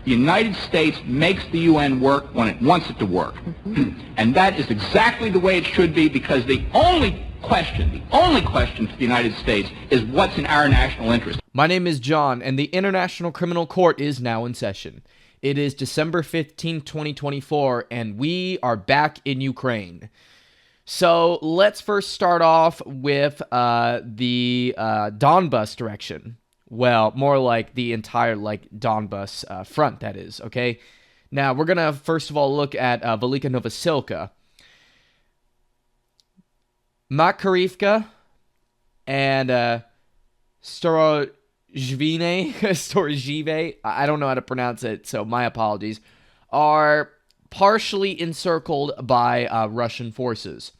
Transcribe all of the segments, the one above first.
The United States makes the UN work when it wants it to work. And that is exactly the way it should be, because the only question for the United States is what's in our national interest. My name is John, and the International Criminal Court is now in session. It is December 15, 2024, and we are back in Ukraine. So let's first start off with the Donbas direction. Well, more like the entire Donbas front, that is, okay? Now, we're going to first of all look at Velika Novosilka. Makarivka and Storozhive, I don't know how to pronounce it, so my apologies, are partially encircled by Russian forces.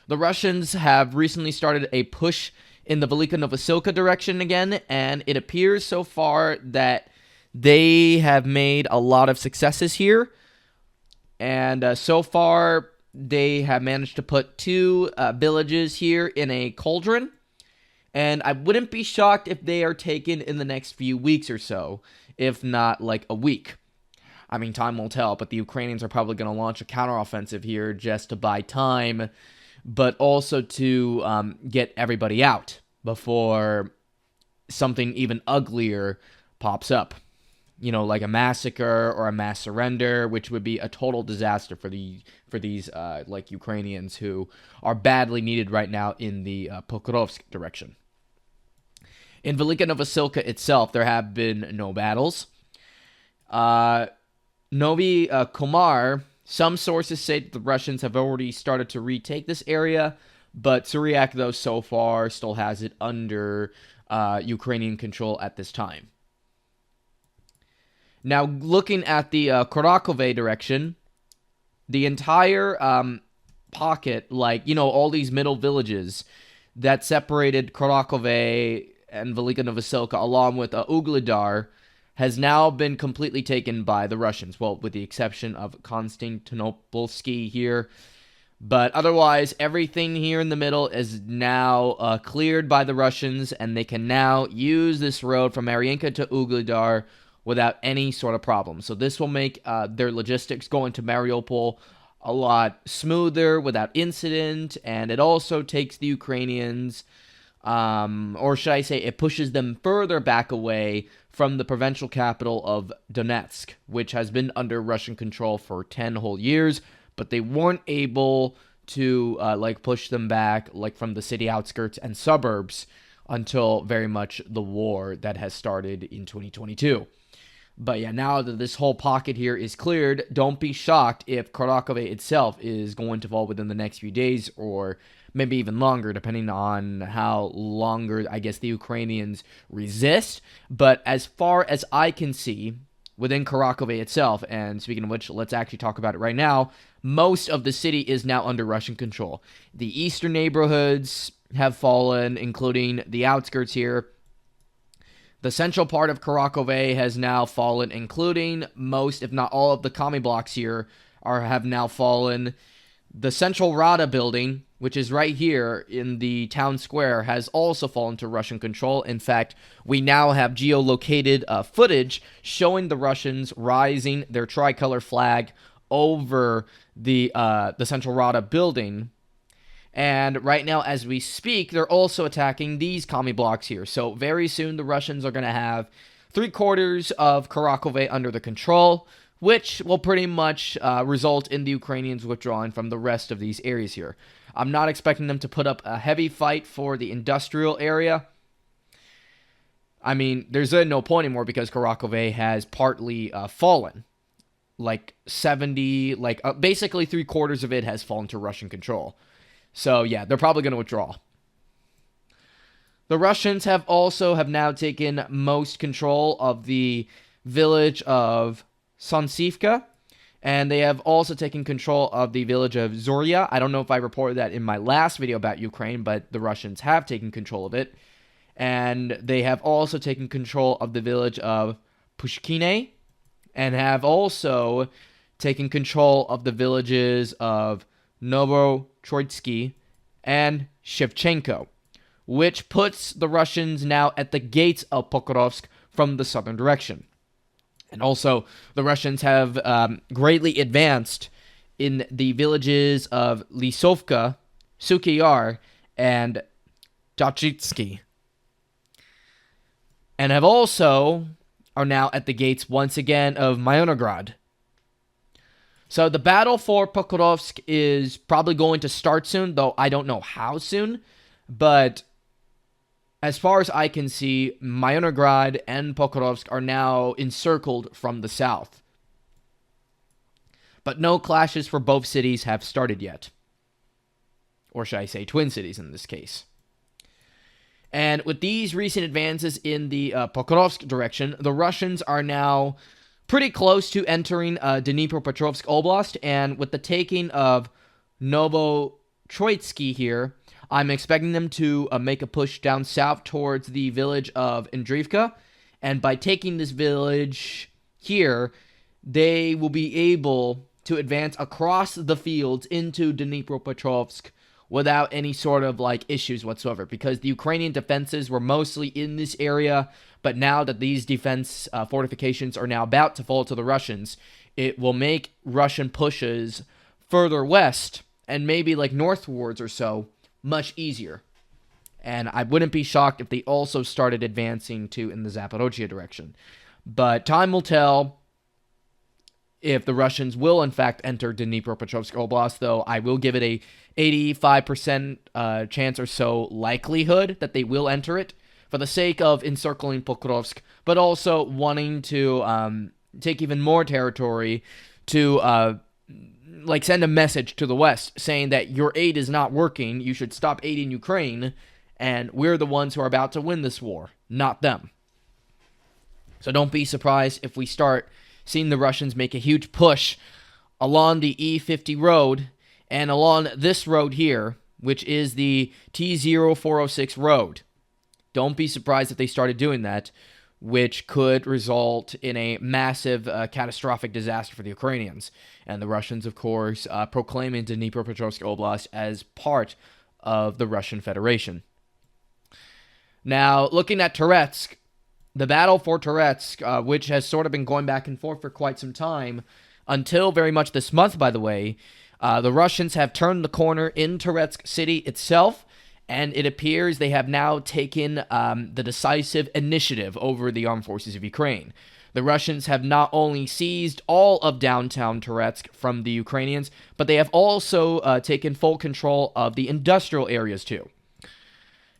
The Russians have recently started a push in the Velika Novosilka direction again, and it appears so far that they have made a lot of successes here. And so far, they have managed to put two villages here in a cauldron. And I wouldn't be shocked if they are taken in the next few weeks or so, if not like a week. I mean, time will tell, but the Ukrainians are probably going to launch a counteroffensive here just to buy time, but also to get everybody out before something even uglier pops up. You know, like a massacre or a mass surrender, which would be a total disaster for these Ukrainians who are badly needed right now in the Pokrovsk direction. In Velika Novosilka itself, there have been no battles. Novi Komar, some sources say that the Russians have already started to retake this area, but Syriac, though, so far still has it under Ukrainian control at this time. Now, looking at the Korakove direction, the entire pocket, all these middle villages that separated Korakove and Velika Novosilka, along with UGLEDAR, has now been completely taken by the Russians. Well, with the exception of Konstantinopolsky here. But otherwise, everything here in the middle is now cleared by the Russians, and they can now use this road from Mariinka to UGLEDAR without any sort of problem. So this will make their logistics going to Mariupol a lot smoother, without incident, and it also takes the Ukrainians, or should I say, it pushes them further back away from the provincial capital of Donetsk, which has been under Russian control for 10 whole years, but they weren't able to push them back from the city outskirts and suburbs until very much the war that has started in 2022. But yeah, now that this whole pocket here is cleared, don't be shocked if Korakove itself is going to fall within the next few days, or maybe even longer, depending on how longer, I guess, the Ukrainians resist. But as far as I can see, within Korakove itself, and speaking of which, let's actually talk about it right now, most of the city is now under Russian control. The eastern neighborhoods have fallen, including the outskirts here. The central part of Korakove has now fallen, including most, if not all, of the commie blocks here have now fallen. The Central Rada building, which is right here in the town square, has also fallen to Russian control. In fact, we now have geolocated footage showing the Russians raising their tricolor flag over the Central Rada building. And right now, as we speak, they're also attacking these commie blocks here. So very soon, the Russians are going to have 3/4 of Korakove under their control, which will pretty much result in the Ukrainians withdrawing from the rest of these areas here. I'm not expecting them to put up a heavy fight for the industrial area. I mean, there's no point anymore because Korakove has partly fallen. Basically 3/4 of it has fallen to Russian control. So yeah, they're probably going to withdraw. The Russians have now taken most control of the village of Sonsivka, and they have also taken control of the village of Zorya. I don't know if I reported that in my last video about Ukraine, but the Russians have taken control of it. And they have also taken control of the village of Pushkine, and have also taken control of the villages of Novotroitsky and Shevchenko, which puts the Russians now at the gates of Pokrovsk from the southern direction. And also, the Russians have greatly advanced in the villages of Lisovka, Suky and Dachitsky, and have also are now at the gates once again of Myonograd. So the battle for Pokrovsk is probably going to start soon, though I don't know how soon. But as far as I can see, Myonograd and Pokrovsk are now encircled from the south. But no clashes for both cities have started yet. Or should I say twin cities in this case. And with these recent advances in the Pokrovsk direction, the Russians are now pretty close to entering Dnipropetrovsk Oblast, and with the taking of Novotroitsky here, I'm expecting them to make a push down south towards the village of Andriivka, and by taking this village here, they will be able to advance across the fields into Dnipropetrovsk without any sort of issues whatsoever, because the Ukrainian defenses were mostly in this area, but now that these defense fortifications are now about to fall to the Russians, it will make Russian pushes further west and maybe northwards or so much easier. And I wouldn't be shocked if they also started advancing in the Zaporozhye direction. But time will tell if the Russians will in fact enter Dnipropetrovsk Oblast, though I will give it a 85% chance or so likelihood that they will enter it for the sake of encircling Pokrovsk, but also wanting to take even more territory to send a message to the West saying that your aid is not working, you should stop aiding Ukraine, and we're the ones who are about to win this war, not them. So don't be surprised if we start seeing the Russians make a huge push along the E50 road and along this road here, which is the T0406 road. Don't be surprised if they started doing that, which could result in a massive, catastrophic disaster for the Ukrainians. And the Russians, of course, proclaiming Dnipropetrovsk Oblast as part of the Russian Federation. Now, looking at Toretsk, the battle for Toretsk, which has sort of been going back and forth for quite some time, until very much this month, by the way, the Russians have turned the corner in Toretsk city itself, and it appears they have now taken the decisive initiative over the armed forces of Ukraine. The Russians have not only seized all of downtown Toretsk from the Ukrainians, but they have also taken full control of the industrial areas too.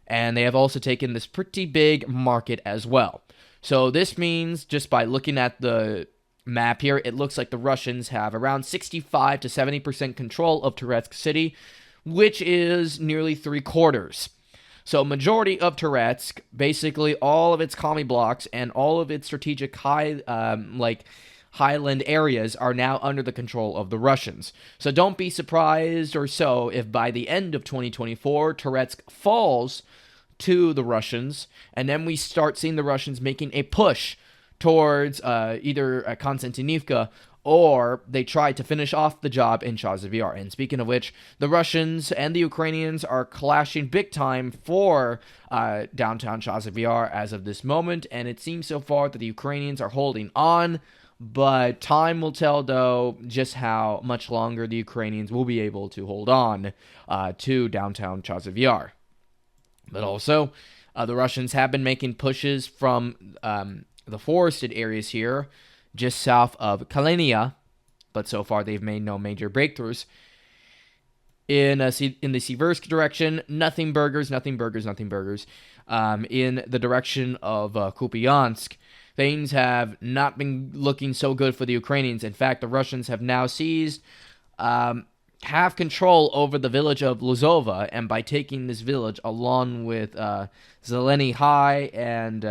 And they have also taken this pretty big market as well. So this means, just by looking at the map here, it looks like the Russians have around 65 to 70% control of Toretsk city, which is nearly 3/4. So majority of Toretsk, basically all of its commie blocks and all of its strategic highland areas are now under the control of the Russians. So don't be surprised or so if by the end of 2024, Toretsk falls to the Russians, and then we start seeing the Russians making a push towards either Konstantinivka, or they try to finish off the job in Chasiv Yar. And speaking of which, the Russians and the Ukrainians are clashing big time for downtown Chasiv Yar as of this moment, and it seems so far that the Ukrainians are holding on, but time will tell, though, just how much longer the Ukrainians will be able to hold on to downtown Chasiv Yar. But also, the Russians have been making pushes from the forested areas here, just south of Kalenia, but so far they've made no major breakthroughs. In the Siversk direction, nothing burgers. In the direction of Kupiansk, things have not been looking so good for the Ukrainians. In fact, the Russians have now seized have control over the village of Luzova, and by taking this village along with Zeleny High and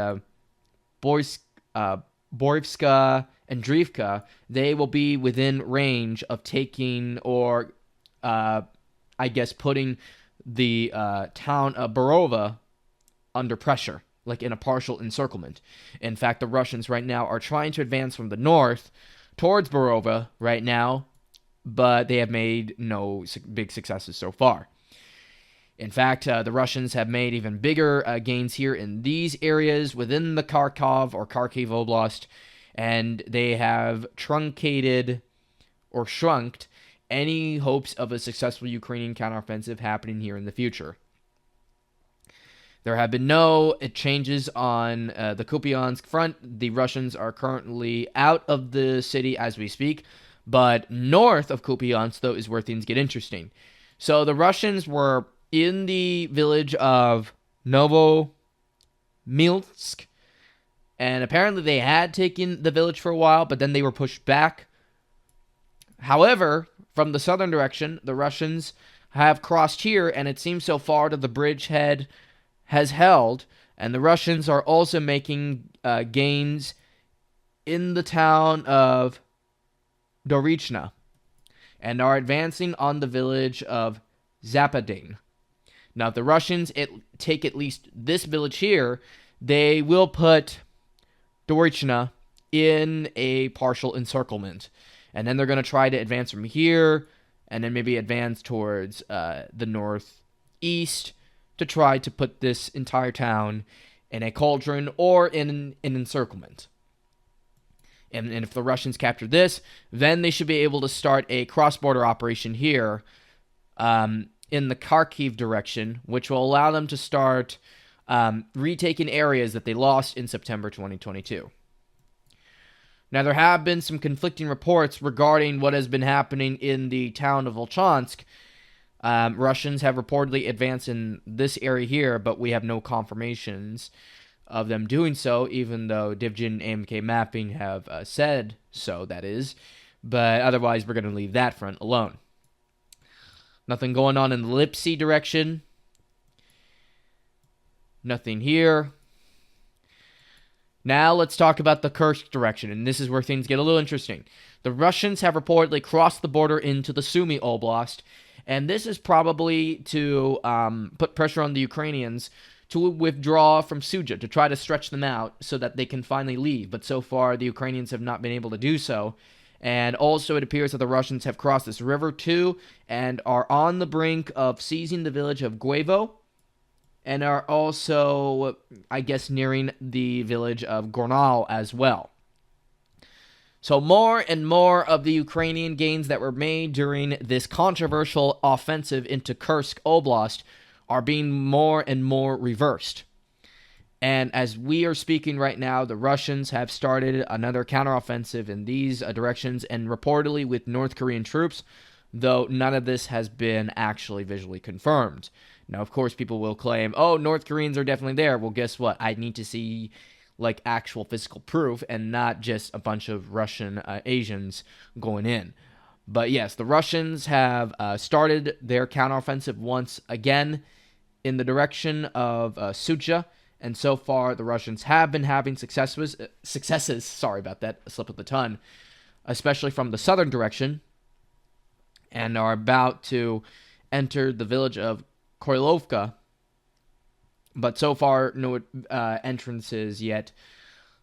Borivska and Drivka, they will be within range of taking or, putting the town of Borova under pressure, in a partial encirclement. In fact, the Russians right now are trying to advance from the north towards Borova right now, but they have made no big successes so far. In fact, the Russians have made even bigger gains here in these areas within the Kharkiv Oblast, and they have truncated or shrunked any hopes of a successful Ukrainian counteroffensive happening here in the future. There have been no changes on the Kupiansk front. The Russians are currently out of the city as we speak, but north of Kupiansk, though, is where things get interesting. So the Russians were in the village of Novomilsk, and apparently they had taken the village for a while, but then they were pushed back. However, from the southern direction, the Russians have crossed here, and it seems so far that the bridgehead has held, and the Russians are also making gains in the town of Dorichna, and are advancing on the village of Zapadin. Now, if the Russians take at least this village here, they will put Dorichna in a partial encirclement. And then they're going to try to advance from here, and then maybe advance towards the northeast to try to put this entire town in a cauldron or in an encirclement. And if the Russians capture this, then they should be able to start a cross-border operation here in the Kharkiv direction, which will allow them to start retaking areas that they lost in September 2022. Now, there have been some conflicting reports regarding what has been happening in the town of Volchansk. Russians have reportedly advanced in this area here, but we have no confirmations of them doing so, even though Divjin and AMK Mapping have said so, that is. But otherwise, we're going to leave that front alone. Nothing going on in the Lipsy direction. Nothing here. Now let's talk about the Kursk direction, and this is where things get a little interesting. The Russians have reportedly crossed the border into the Sumy Oblast, and this is probably to put pressure on the Ukrainians to withdraw from Suja, to try to stretch them out so that they can finally leave. But so far, the Ukrainians have not been able to do so. And also, it appears that the Russians have crossed this river too, and are on the brink of seizing the village of Guevo, and are also, I guess, nearing the village of Gornal as well. So more and more of the Ukrainian gains that were made during this controversial offensive into Kursk Oblast are being more and more reversed. And as we are speaking right now, the Russians have started another counteroffensive in these directions, and reportedly with North Korean troops, though none of this has been actually visually confirmed. Now, of course, people will claim, oh, North Koreans are definitely there. Well, guess what? I need to see, like, actual physical proof and not just a bunch of Russian Asians going in. But yes, the Russians have started their counteroffensive once again in the direction of Sucha, and so far the Russians have been having successes, sorry about that, a slip of the tongue, especially from the southern direction, and are about to enter the village of Koilovka, but so far no entrances yet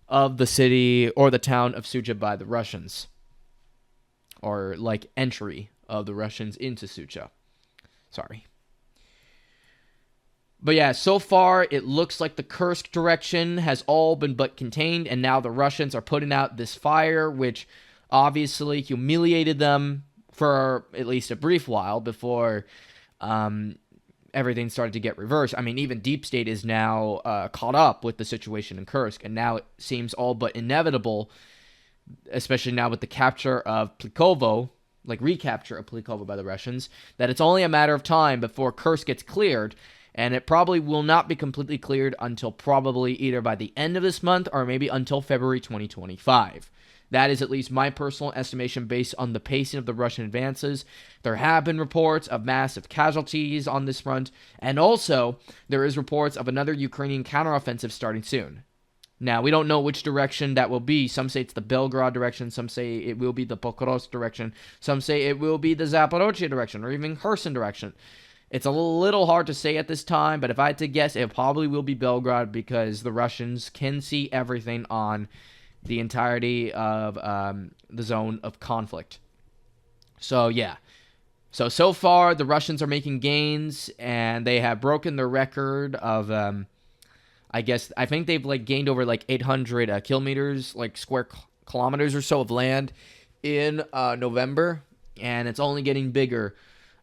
of the city or the town of Sucha by the Russians, or like entry of the Russians into Sucha. Sorry. But yeah, so far it looks like the Kursk direction has all been but contained, and now the Russians are putting out this fire, which obviously humiliated them for at least a brief while before everything started to get reversed. I mean, even Deep State is now caught up with the situation in Kursk, and now it seems all but inevitable, especially now with the capture of Plikovo, like recapture of Plikovo by the Russians, that it's only a matter of time before Kursk gets cleared. And it probably will not be completely cleared until probably either by the end of this month or maybe until February 2025. That is at least my personal estimation based on the pacing of the Russian advances. There have been reports of massive casualties on this front, and also there is reports of another Ukrainian counteroffensive starting soon. Now, we don't know which direction that will be. Some say it's the Belgrade direction, some say it will be the Pokrovsk direction, some say it will be the Zaporozhye direction, or even Kherson direction. It's a little hard to say at this time, but if I had to guess, it probably will be Belgrade because the Russians can see everything on the entirety of the zone of conflict. So, yeah. So far, the Russians are making gains, and they have broken their record of, I think they've, like, gained over, like, 800 kilometers, like, square kilometers or so of land in November, and it's only getting bigger,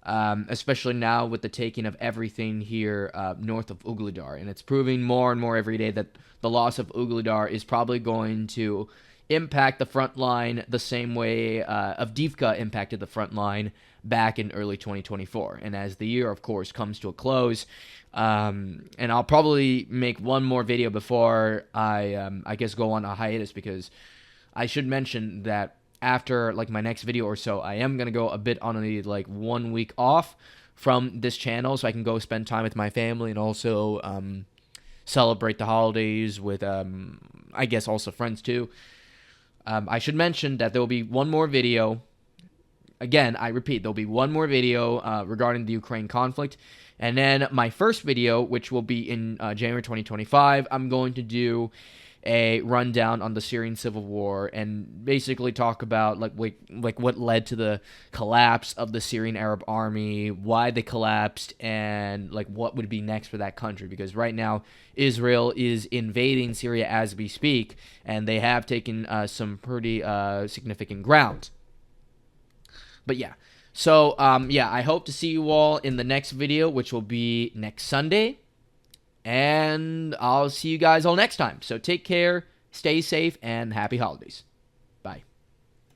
especially now with the taking of everything here north of UGLEDAR. And it's proving more and more every day that the loss of UGLEDAR is probably going to impact the front line the same way Avdiivka impacted the front line back in early 2024. And as the year, of course, comes to a close, and I'll probably make one more video before I guess go on a hiatus, because I should mention that after like my next video or so, I am gonna go a bit on a like 1 week off from this channel, so I can go spend time with my family and also celebrate the holidays with I guess also friends too. I should mention that there will be one more video. Again, I repeat, there'll be one more video regarding the Ukraine conflict. And then my first video, which will be in January 2025, I'm going to do a rundown on the Syrian civil war and basically talk about like what led to the collapse of the Syrian Arab army, why they collapsed, and like what would be next for that country. Because right now Israel is invading Syria as we speak, and they have taken some pretty significant ground. But yeah, so yeah, I hope to see you all in the next video, which will be next Sunday. And I'll see you guys all next time. So take care, stay safe, and happy holidays.